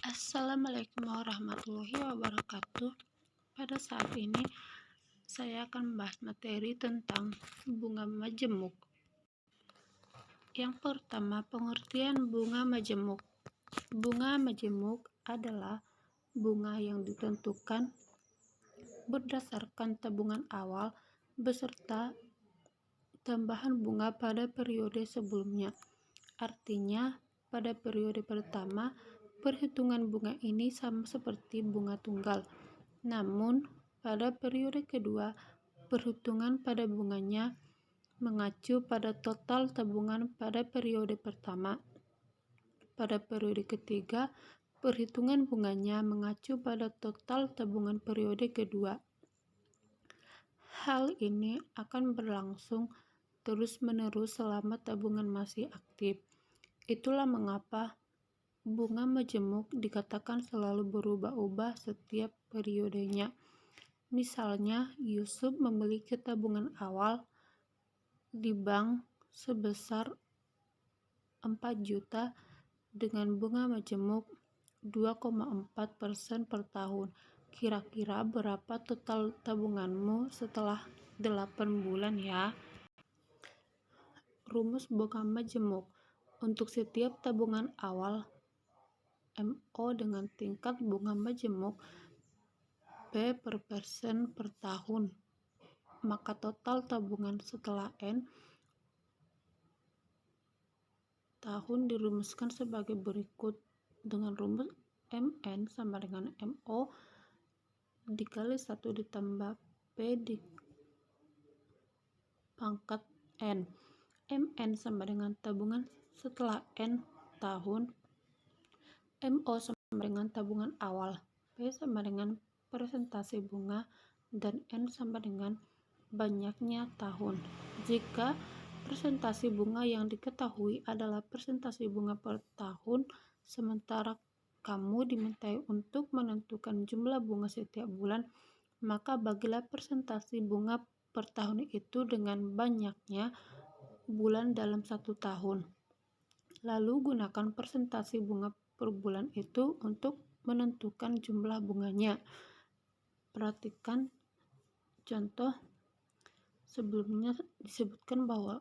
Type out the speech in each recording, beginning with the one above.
Assalamualaikum warahmatullahi wabarakatuh. Pada saat ini saya akan membahas materi tentang bunga majemuk. Yang pertama, pengertian bunga majemuk. Bunga majemuk adalah bunga yang ditentukan berdasarkan tabungan awal beserta tambahan bunga pada periode sebelumnya. Artinya, pada periode pertama, perhitungan bunga ini sama seperti bunga tunggal. Namun, pada periode kedua, perhitungan pada bunganya mengacu pada total tabungan pada periode pertama. Pada periode ketiga, perhitungan bunganya mengacu pada total tabungan periode kedua. Hal ini akan berlangsung terus-menerus selama tabungan masih aktif. Itulah mengapa bunga majemuk dikatakan selalu berubah-ubah setiap periodenya. Misalnya, Yusuf memiliki tabungan awal di bank sebesar 4 juta dengan bunga majemuk 2,4% per tahun. Kira-kira berapa total tabunganmu setelah 8 bulan ya? Rumus bunga majemuk. Untuk setiap tabungan awal MO dengan tingkat bunga majemuk P per persen per tahun, maka total tabungan setelah N tahun dirumuskan sebagai berikut dengan rumus MN sama dengan MO dikali 1 ditambah P di pangkat N. MN sama dengan tabungan setelah N tahun, MO sama dengan tabungan awal, P sama dengan persentase bunga, dan N sama dengan banyaknya tahun. Jika persentase bunga yang diketahui adalah persentase bunga per tahun, sementara kamu dimintai untuk menentukan jumlah bunga setiap bulan, maka bagilah persentase bunga per tahun itu dengan banyaknya bulan dalam 1 tahun. Lalu gunakan persentase bunga per bulan itu untuk menentukan jumlah bunganya. Perhatikan contoh sebelumnya disebutkan bahwa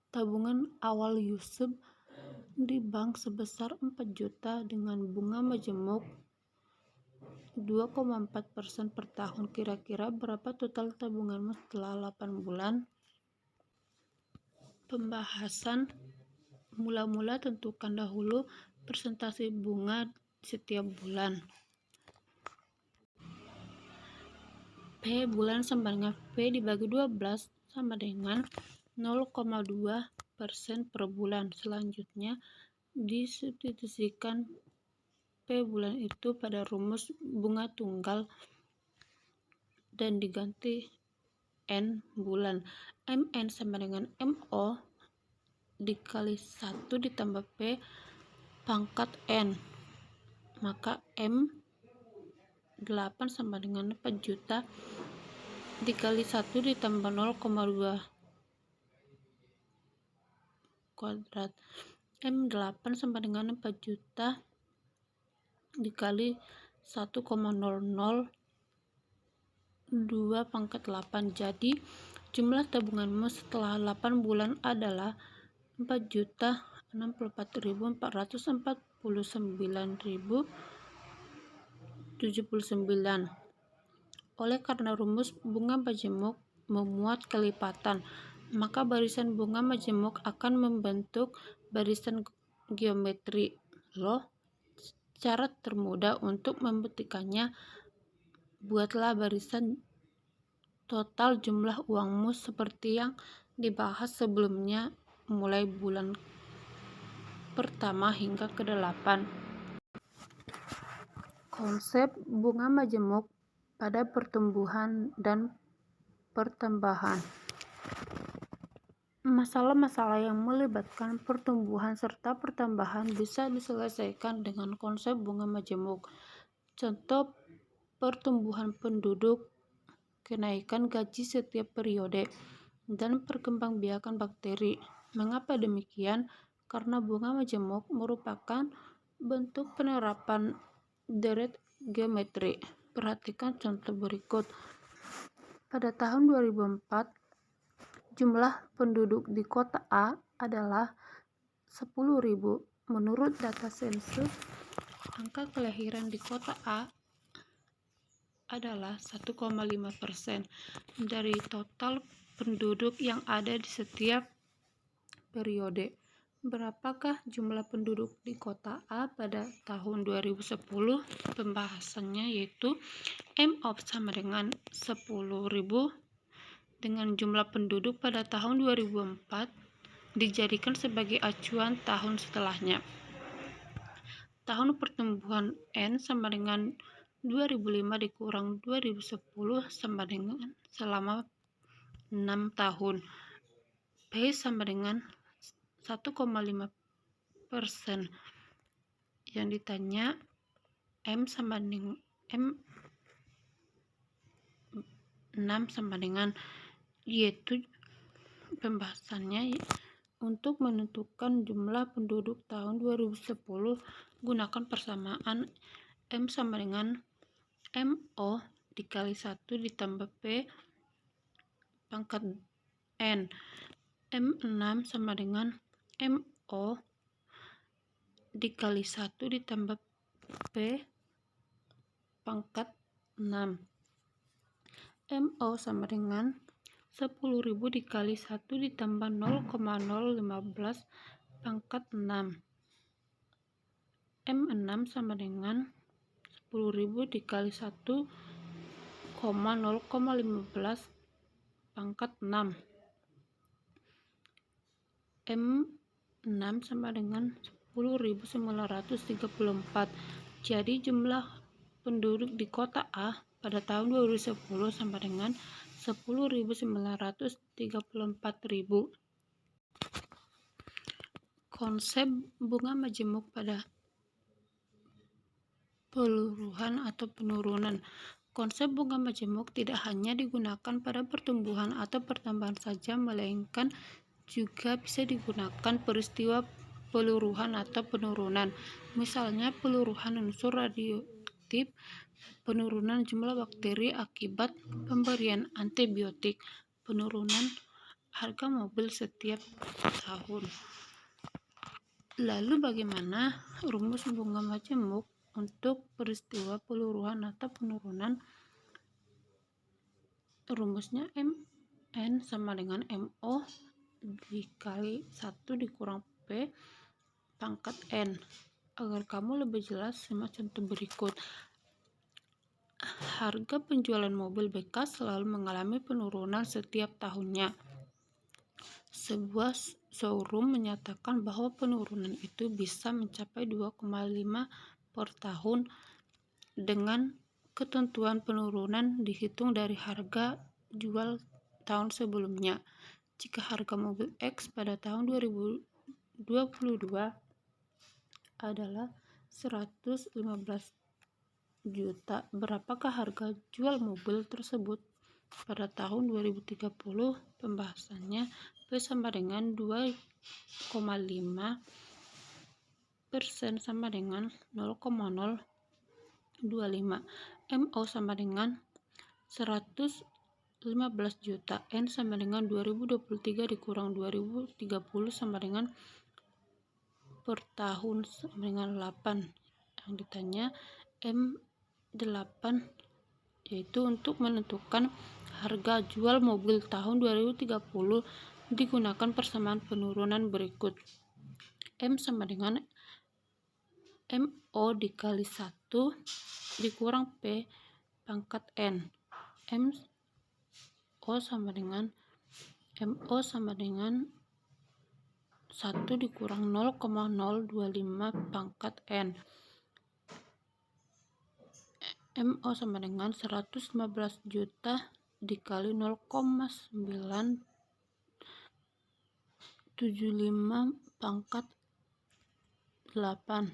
tabungan awal Yusuf di bank sebesar 4 juta dengan bunga majemuk 2,4% per tahun. Kira-kira berapa total tabunganmu setelah 8 bulan? Pembahasan. Mula-mula tentukan dahulu persentase bunga setiap bulan. P bulan sama dengan P dibagi 12 sama dengan 0,2% per bulan. Selanjutnya disubstitusikan P bulan itu pada rumus bunga tunggal dan diganti N bulan. MN sama dengan MO dikali 1 ditambah P pangkat N, maka M 8 sama dengan 4 juta dikali 1 ditambah 0,2 kuadrat. M 8 sama dengan 4 juta dikali 1,002 pangkat 8. Jadi jumlah tabunganmu setelah 8 bulan adalah 4.064.449.079. Oleh karena rumus bunga majemuk memuat kelipatan, maka barisan bunga majemuk akan membentuk barisan geometri. Cara termudah untuk membuktikannya, buatlah barisan total jumlah uangmu seperti yang dibahas sebelumnya mulai bulan pertama hingga ke-8. Konsep bunga majemuk pada pertumbuhan dan pertambahan. Masalah-masalah yang melibatkan pertumbuhan serta pertambahan bisa diselesaikan dengan konsep bunga majemuk. Contoh pertumbuhan penduduk, kenaikan gaji setiap periode, dan perkembangbiakan bakteri. Mengapa demikian? Karena bunga majemuk merupakan Bentuk penerapan deret geometri. Perhatikan contoh berikut. Pada tahun 2004, jumlah penduduk di kota A adalah 10.000. Menurut data sensus, angka kelahiran di kota A adalah 1,5% dari total penduduk yang ada di setiap periode. Berapakah jumlah penduduk di kota A pada tahun 2010? Pembahasannya yaitu MO sama dengan 10.000 dengan jumlah penduduk pada tahun 2004 dijadikan sebagai acuan tahun setelahnya. Tahun pertumbuhan N sama dengan 2005 dikurang 2010 sama dengan selama 6 tahun. P sama dengan 1,5%. Yang ditanya M sama dengan M6 sama dengan, yaitu pembahasannya untuk menentukan jumlah penduduk tahun 2010 gunakan persamaan M sama dengan MO dikali 1 ditambah P pangkat N. M6 sama dengan MO dikali 1 ditambah P pangkat 6. MO sama dengan 10.000 dikali 1 ditambah 0,015 pangkat 6. M6 sama dengan 10.000 dikali 1,015 pangkat 6. M6 sama dengan 10.934. Jadi jumlah penduduk di kota A pada tahun 2010 sama dengan 10.934.000. Konsep bunga majemuk pada peluruhan atau penurunan. Konsep bunga majemuk tidak hanya digunakan pada pertumbuhan atau pertambahan saja, melainkan juga bisa digunakan peristiwa peluruhan atau penurunan. Misalnya peluruhan unsur radioaktif, penurunan jumlah bakteri akibat pemberian antibiotik, penurunan harga mobil setiap tahun. Lalu bagaimana rumus bunga majemuk untuk peristiwa peluruhan atau penurunan? Rumusnya MN sama dengan MO dikali 1 dikurang P pangkat N. Agar kamu lebih jelas, simak contoh berikut. Harga penjualan mobil bekas selalu mengalami penurunan setiap tahunnya. Sebuah showroom menyatakan bahwa penurunan itu bisa mencapai 2,5 per tahun dengan ketentuan penurunan dihitung dari harga jual tahun sebelumnya. Jika harga mobil X pada tahun 2022 adalah 115 juta, berapakah harga jual mobil tersebut pada tahun 2030? Pembahasannya P sama dengan 2,5% sama dengan 0,025. MO sama dengan 115 juta. N sama dengan 2023 dikurang 2030 sama dengan per tahun sama dengan 8. Yang ditanya M8, yaitu untuk menentukan harga jual mobil tahun 2030 digunakan persamaan penurunan berikut. M sama dengan MO dikali 1 dikurang P pangkat N. MO sama dengan 1 dikurang 0,025 pangkat N. MO sama dengan 115 juta dikali 0,975 pangkat 8.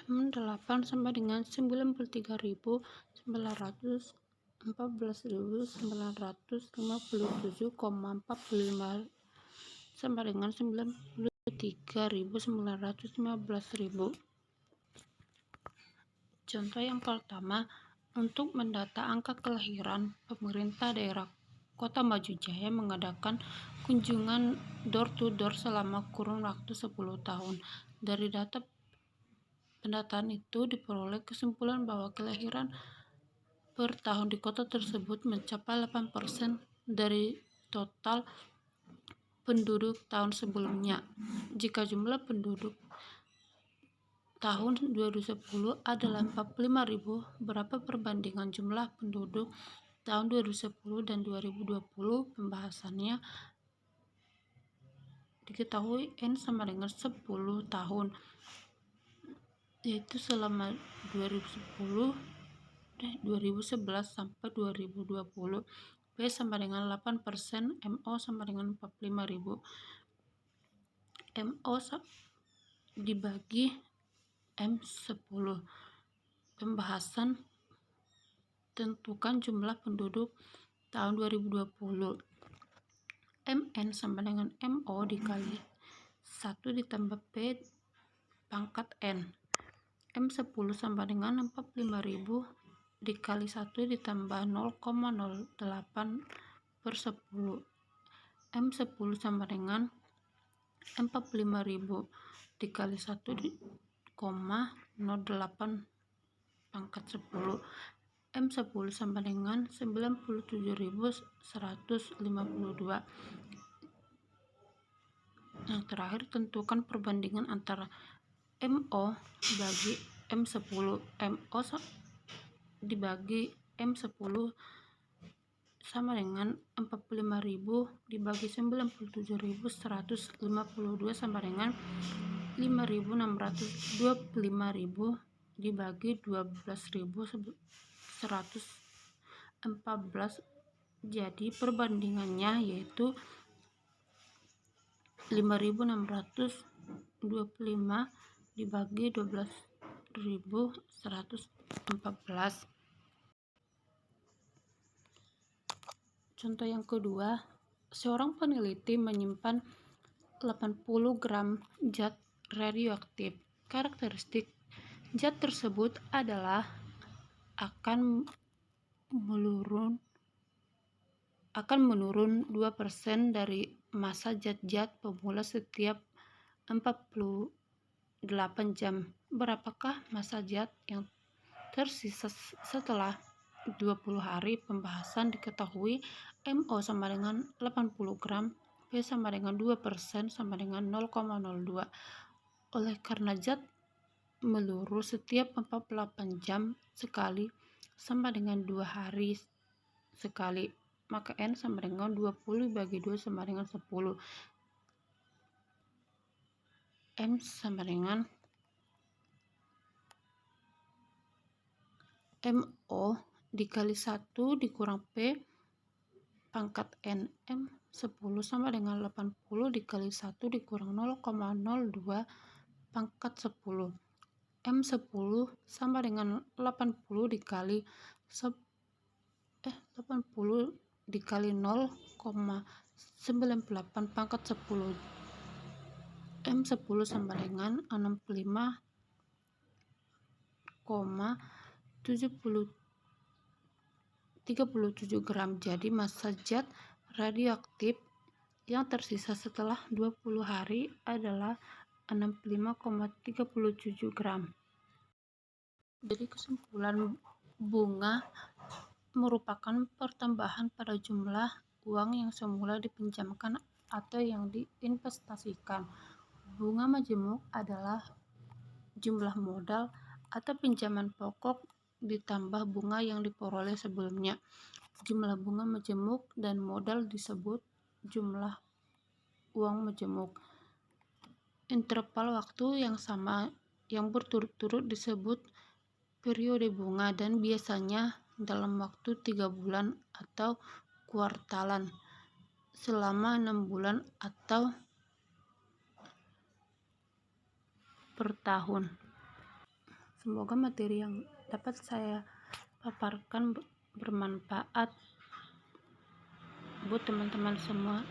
M8 sama dengan 93.914.957,45 sama dengan 90 3.915.000. Contoh yang pertama, untuk mendata angka kelahiran, pemerintah daerah Kota Maju Jaya mengadakan kunjungan door to door selama kurun waktu 10 tahun. Dari data pendataan itu diperoleh kesimpulan bahwa kelahiran per tahun di kota tersebut mencapai 8% dari total penduduk tahun sebelumnya. Jika jumlah penduduk tahun 2010 adalah 45.000, berapa perbandingan jumlah penduduk tahun 2010 dan 2020? Pembahasannya diketahui N sama dengan 10 tahun, yaitu selama 2011 sampai 2020. P sama dengan 8%, MO sama dengan 45.000. MO dibagi M10. Pembahasan tentukan jumlah penduduk tahun 2020. MN sama dengan MO dikali 1 ditambah P pangkat N. M10 sama dengan 45.000 dikali 1 ditambah 0,08 per 10. M10 sama dengan 45.000 dikali 1,08 pangkat 10. M10 sama dengan 97.152. Yang terakhir, tentukan perbandingan antara MO dibagi M10. MO dibagi M10 sama dengan 45.000 dibagi 97.152 sama dengan 5.625.000 dibagi 12.114. Jadi perbandingannya yaitu 5.625 dibagi 12.114. Contoh yang kedua, seorang peneliti menyimpan 80 gram zat radioaktif. Karakteristik zat tersebut adalah akan menurun 2% dari massa zat-zat pemula setiap 48 jam. Berapakah massa zat yang tersisa setelah 20 hari? Pembahasan diketahui MO sama dengan 80 gram, P sama dengan 2% sama dengan 0,02. Oleh karena zat meluru setiap 48 jam sekali sama dengan 2 hari sekali, maka N sama dengan 20 bagi 2 sama dengan 10. M sama dengan MO dikali 1 dikurang P pangkat N. M10 sama dengan 80 dikali 1 dikurang 0,02 pangkat 10. M10 sama dengan 80 dikali 0,98 pangkat 10. M10 sama dengan 65,37 gram. Jadi massa zat radioaktif yang tersisa setelah 20 hari adalah 65,37 gram. Jadi kesimpulan, bunga merupakan pertambahan pada jumlah uang yang semula dipinjamkan atau yang diinvestasikan. Bunga majemuk adalah jumlah modal atau pinjaman pokok ditambah bunga yang diperoleh sebelumnya. Jumlah bunga majemuk dan modal disebut jumlah uang majemuk. Interval waktu yang sama yang berturut-turut disebut periode bunga dan biasanya dalam waktu 3 bulan atau kuartalan, selama 6 bulan atau per tahun. Semoga materi yang dapat saya paparkan bermanfaat buat teman-teman semua.